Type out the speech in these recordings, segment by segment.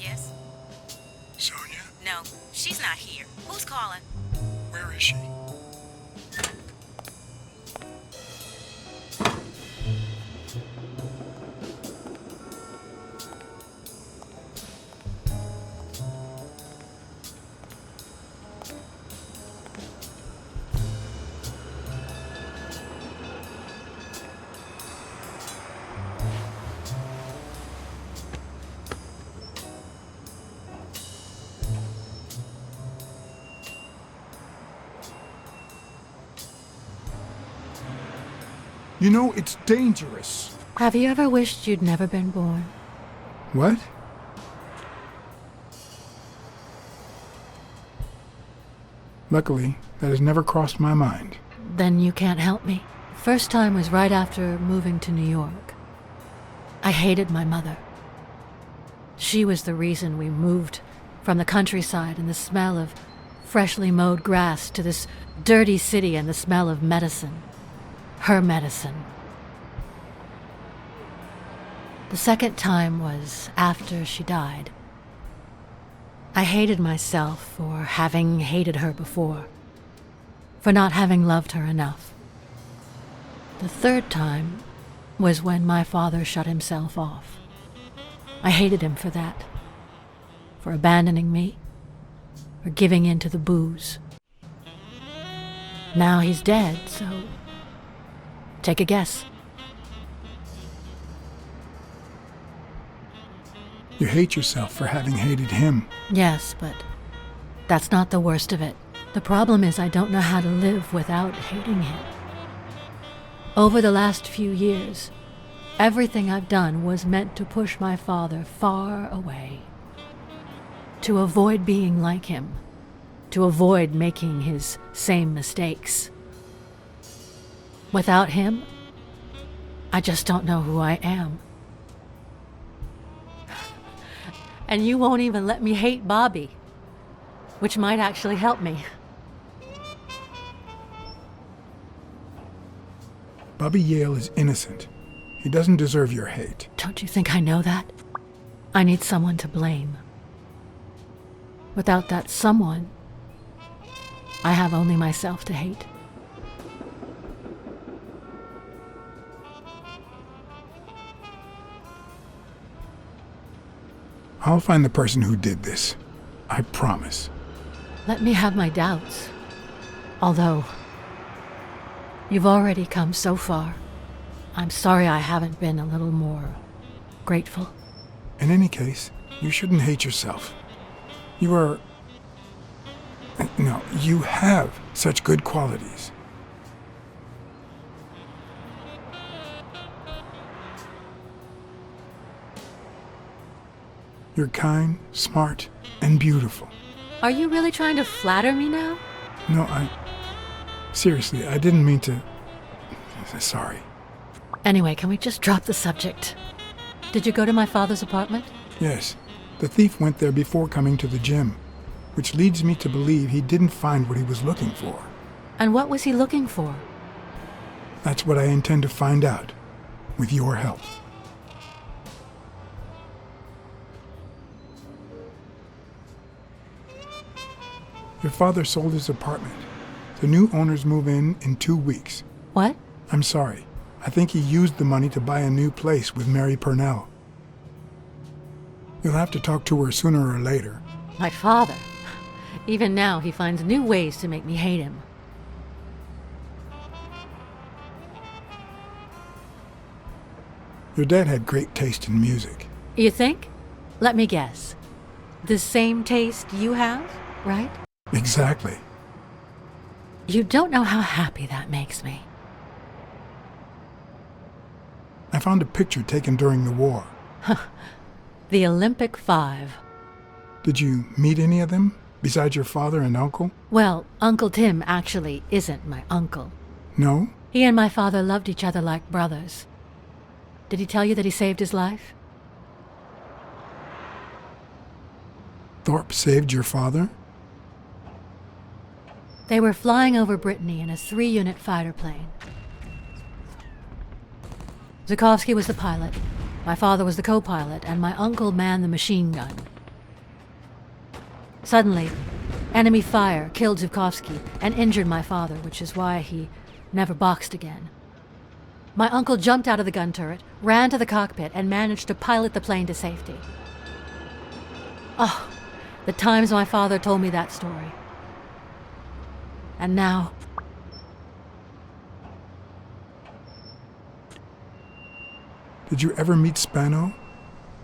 Yes? Sonia? No, she's not here. Who's calling? Where is she? You know, it's dangerous. Have you ever wished you'd never been born? What? Luckily, that has never crossed my mind. Then you can't help me. First time was right after moving to New York. I hated my mother. She was the reason we moved from the countryside and the smell of freshly mowed grass to this dirty city and the smell of medicine. Her medicine. The second time was after she died. I hated myself for having hated her before, for not having loved her enough. The third time was when my father shut himself off. I hated him for that, for abandoning me, for giving in to the booze. Now he's dead, so take a guess. You hate yourself for having hated him. Yes, but that's not the worst of it. The problem is I don't know how to live without hating him. Over the last few years, everything I've done was meant to push my father far away. To avoid being like him. To avoid making his same mistakes. Without him, I just don't know who I am. And you won't even let me hate Bobby, which might actually help me. Bobby Yale is innocent. He doesn't deserve your hate. Don't you think I know that? I need someone to blame. Without that someone, I have only myself to hate. I'll find the person who did this. I promise. Let me have my doubts. Although, you've already come so far. I'm sorry I haven't been a little more grateful. In any case, you shouldn't hate yourself. You are... No, you have such good qualities. You're kind, smart, and beautiful. Are you really trying to flatter me now? No, Seriously, I didn't mean to... Sorry. Anyway, can we just drop the subject? Did you go to my father's apartment? Yes. The thief went there before coming to the gym, which leads me to believe he didn't find what he was looking for. And what was he looking for? That's what I intend to find out, with your help. Your father sold his apartment. The new owners move in 2 weeks. What? I'm sorry. I think he used the money to buy a new place with Mary Purnell. You'll have to talk to her sooner or later. My father? Even now, he finds new ways to make me hate him. Your dad had great taste in music. You think? Let me guess. The same taste you have, right? Exactly. You don't know how happy that makes me. I found a picture taken during the war. The Olympic Five. Did you meet any of them, besides your father and uncle? Well, Uncle Tim actually isn't my uncle. No? He and my father loved each other like brothers. Did he tell you that he saved his life? Thorpe saved your father? They were flying over Brittany in a 3-unit fighter plane. Zukovsky was the pilot, my father was the co-pilot, and my uncle manned the machine gun. Suddenly, enemy fire killed Zhukovsky and injured my father, which is why he never boxed again. My uncle jumped out of the gun turret, ran to the cockpit, and managed to pilot the plane to safety. Oh, the times my father told me that story. And now... Did you ever meet Spano?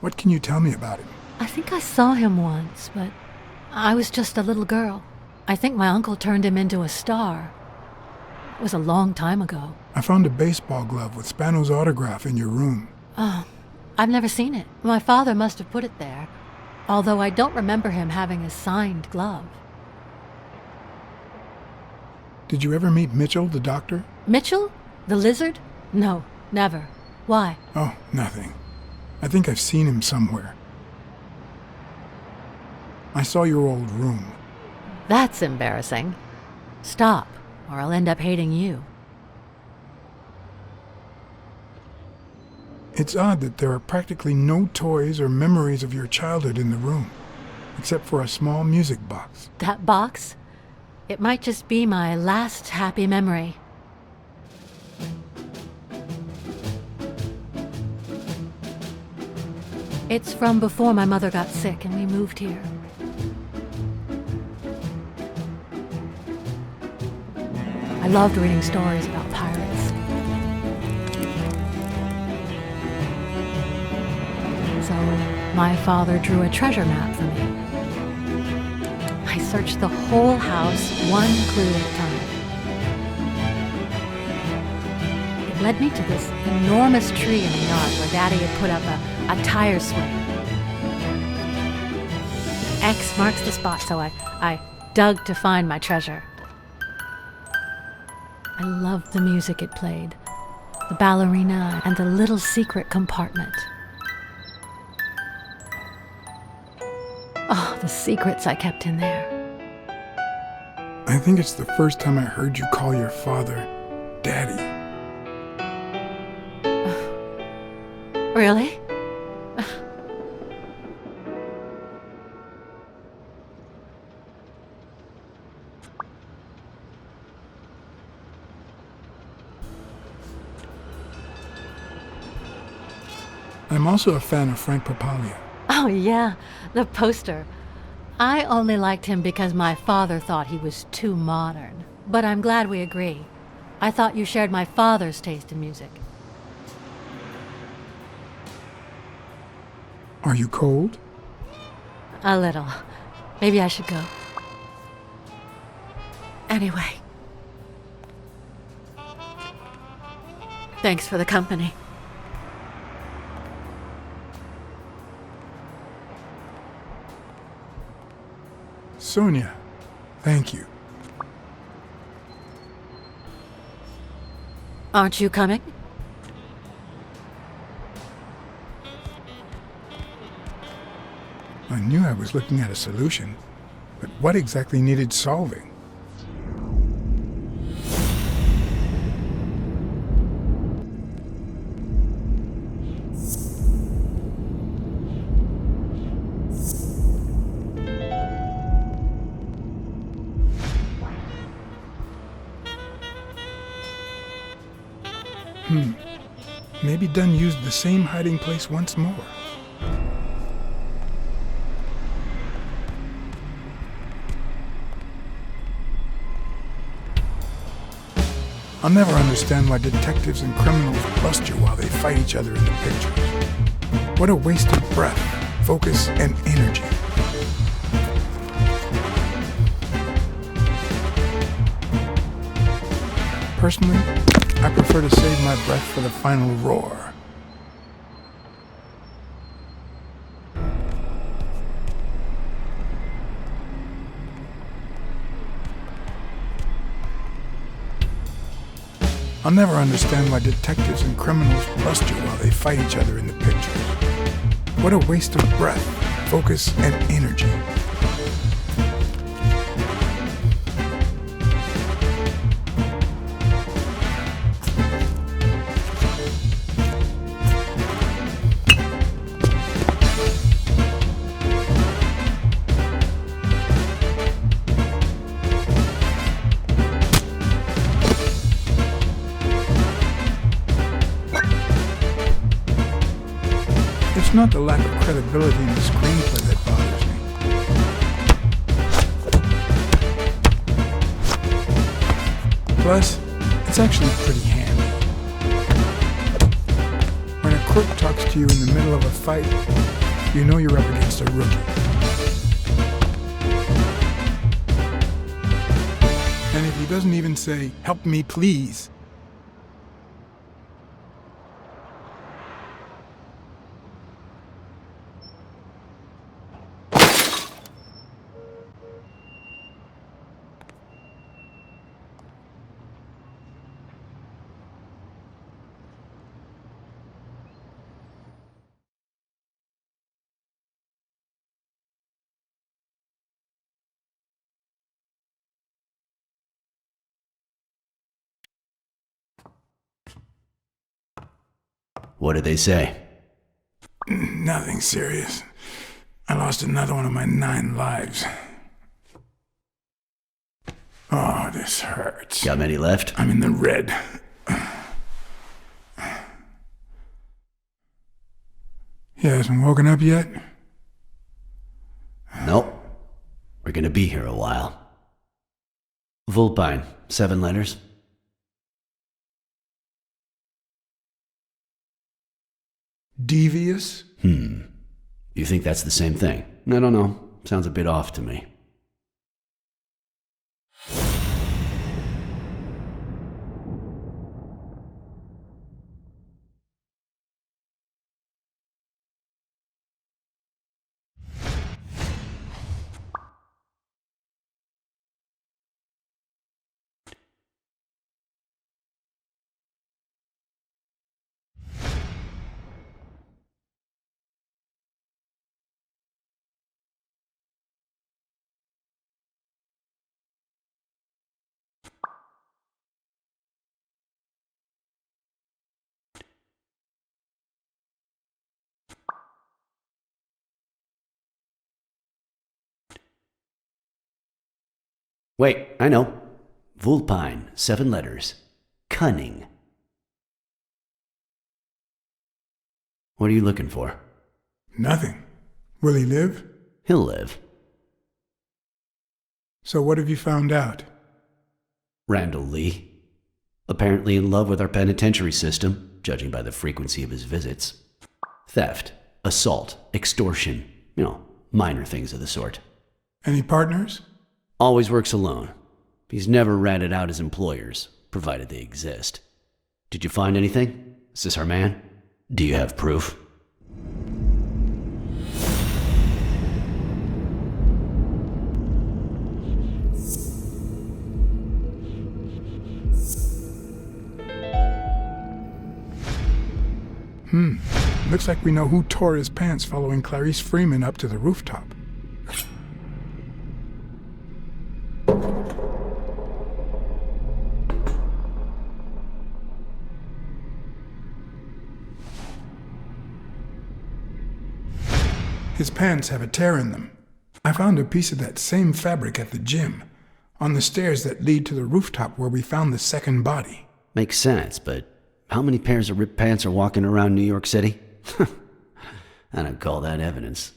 What can you tell me about him? I think I saw him once, but I was just a little girl. I think my uncle turned him into a star. It was a long time ago. I found a baseball glove with Spano's autograph in your room. Oh, I've never seen it. My father must have put it there, although I don't remember him having a signed glove. Did you ever meet Mitchell, the doctor? Mitchell? The lizard? No, never. Why? Oh, nothing. I think I've seen him somewhere. I saw your old room. That's embarrassing. Stop, or I'll end up hating you. It's odd that there are practically no toys or memories of your childhood in the room, except for a small music box. That box? It might just be my last happy memory. It's from before my mother got sick and we moved here. I loved reading stories about pirates. So my father drew a treasure map for me. I searched the whole house, one clue at a time. It led me to this enormous tree in the yard where Daddy had put up a tire swing. X marks the spot, so I dug to find my treasure. I loved the music it played, the ballerina, and the little secret compartment. Oh, the secrets I kept in there. I think it's the first time I heard you call your father Daddy. Really? I'm also a fan of Frank Papalia. Oh, yeah, the poster. I only liked him because my father thought he was too modern. But I'm glad we agree. I thought you shared my father's taste in music. Are you cold? A little. Maybe I should go. Anyway. Thanks for the company. Sonia, thank you. Aren't you coming? I knew I was looking at a solution, but what exactly needed solving? Maybe Dunn used the same hiding place once more. I'll never understand why detectives and criminals bust you while they fight each other in the pictures. What a waste of breath, focus, and energy. Personally, I prefer to save my breath for the final roar. I'll never understand why detectives and criminals bust you while they fight each other in the pictures. What a waste of breath, focus, and energy. not the lack of credibility in the screenplay that bothers me. Plus, it's actually pretty handy. When a crook talks to you in the middle of a fight, you know you're up against a rookie. And if he doesn't even say, "Help me, please," What did they say? nothing serious. I lost another one of my 9 lives. Oh, this hurts. Got many left? I'm in the red. He hasn't woken up yet? Nope. We're gonna be here a while. Vulpine, 7 letters. Devious? You think that's the same thing? I don't know. Sounds a bit off to me. Wait, I know. Vulpine, 7 letters. Cunning. What are you looking for? Nothing. Will he live? He'll live. So what have you found out? Randall Lee. Apparently in love with our penitentiary system, judging by the frequency of his visits. Theft, assault, extortion, minor things of the sort. Any partners? Always works alone. He's never ratted out his employers, provided they exist. Did you find anything? Is this our man? Do you have proof? Looks like we know who tore his pants following Clarice Freeman up to the rooftop. His pants have a tear in them. I found a piece of that same fabric at the gym, on the stairs that lead to the rooftop where we found the second body. Makes sense, but how many pairs of ripped pants are walking around New York City? I don't call that evidence.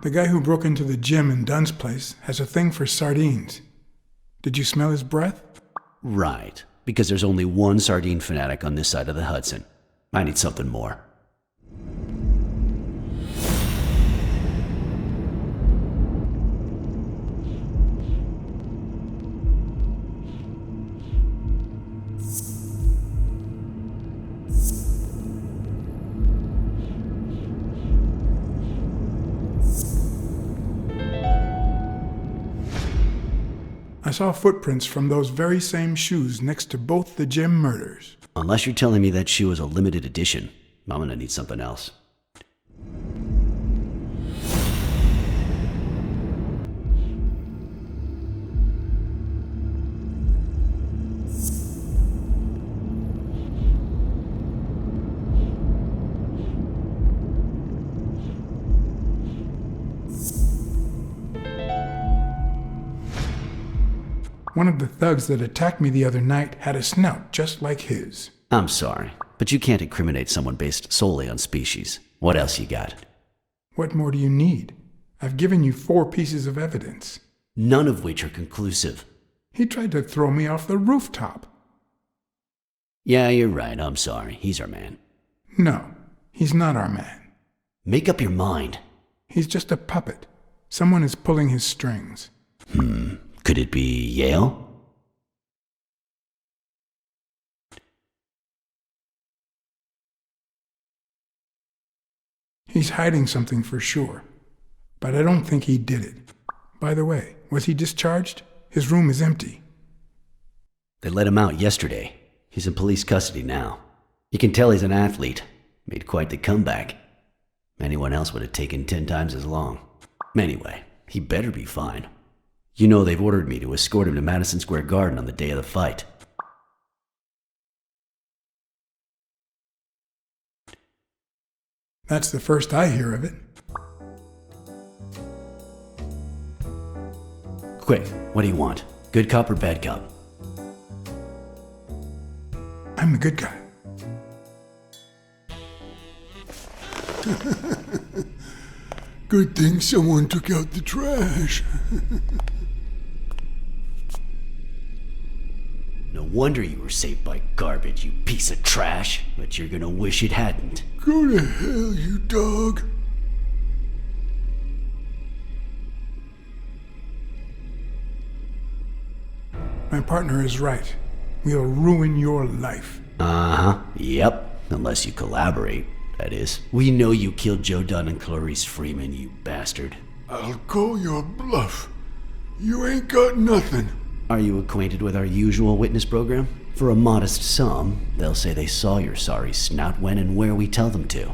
The guy who broke into the gym in Dunn's place has a thing for sardines. Did you smell his breath? Right, because there's only one sardine fanatic on this side of the Hudson. I need something more. I saw footprints from those very same shoes next to both the gym murders. Unless you're telling me that shoe is a limited edition, I'm gonna need something else. One of the thugs that attacked me the other night had a snout just like his. I'm sorry, but you can't incriminate someone based solely on species. What else you got? What more do you need? I've given you 4 pieces of evidence. None of which are conclusive. He tried to throw me off the rooftop. Yeah, you're right. I'm sorry. He's our man. No, he's not our man. Make up your mind. He's just a puppet. Someone is pulling his strings. Could it be Yale? He's hiding something for sure, but I don't think he did it. By the way, was he discharged? His room is empty. They let him out yesterday. He's in police custody now. You can tell he's an athlete. Made quite the comeback. Anyone else would have taken 10 times as long. Anyway, he better be fine. You know they've ordered me to escort him to Madison Square Garden on the day of the fight. That's the first I hear of it. Quick, what do you want? Good cop or bad cop? I'm the good guy. Good thing someone took out the trash. No wonder you were saved by garbage, you piece of trash. But you're gonna wish it hadn't. Go to hell, you dog. My partner is right. We'll ruin your life. Uh-huh. Yep. Unless you collaborate, that is. We know you killed Joe Dunn and Clarice Freeman, you bastard. I'll call your bluff. You ain't got nothing. Are you acquainted with our usual witness program? For a modest sum, they'll say they saw your sorry snout when and where we tell them to.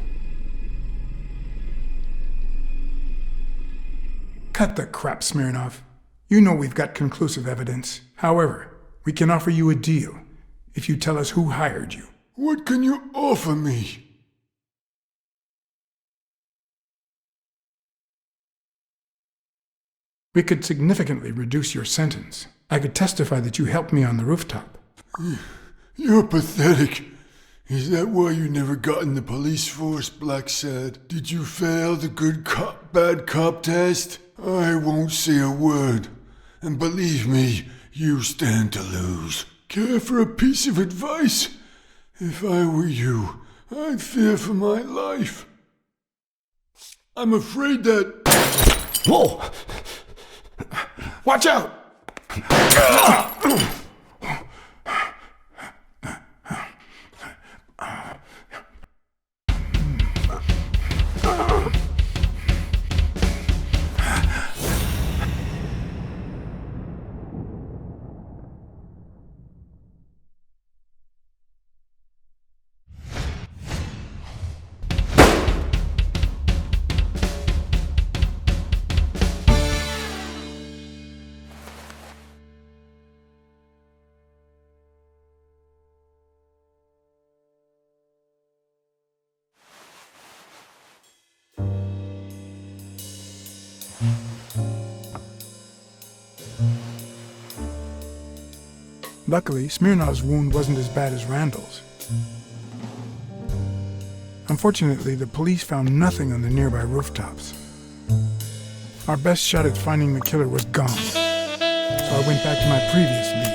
Cut the crap, Smirnov. You know we've got conclusive evidence. However, we can offer you a deal if you tell us who hired you. What can you offer me? We could significantly reduce your sentence. I could testify that you helped me on the rooftop. You're pathetic. Is that why you never got in the police force, Blacksad? Did you fail the good cop, bad cop test? I won't say a word. And believe me, you stand to lose. Care for a piece of advice? If I were you, I'd fear for my life. I'm afraid that... Whoa! Watch out! Luckily, Smirnov's wound wasn't as bad as Randall's. Unfortunately, the police found nothing on the nearby rooftops. Our best shot at finding the killer was gone, so I went back to my previous lead.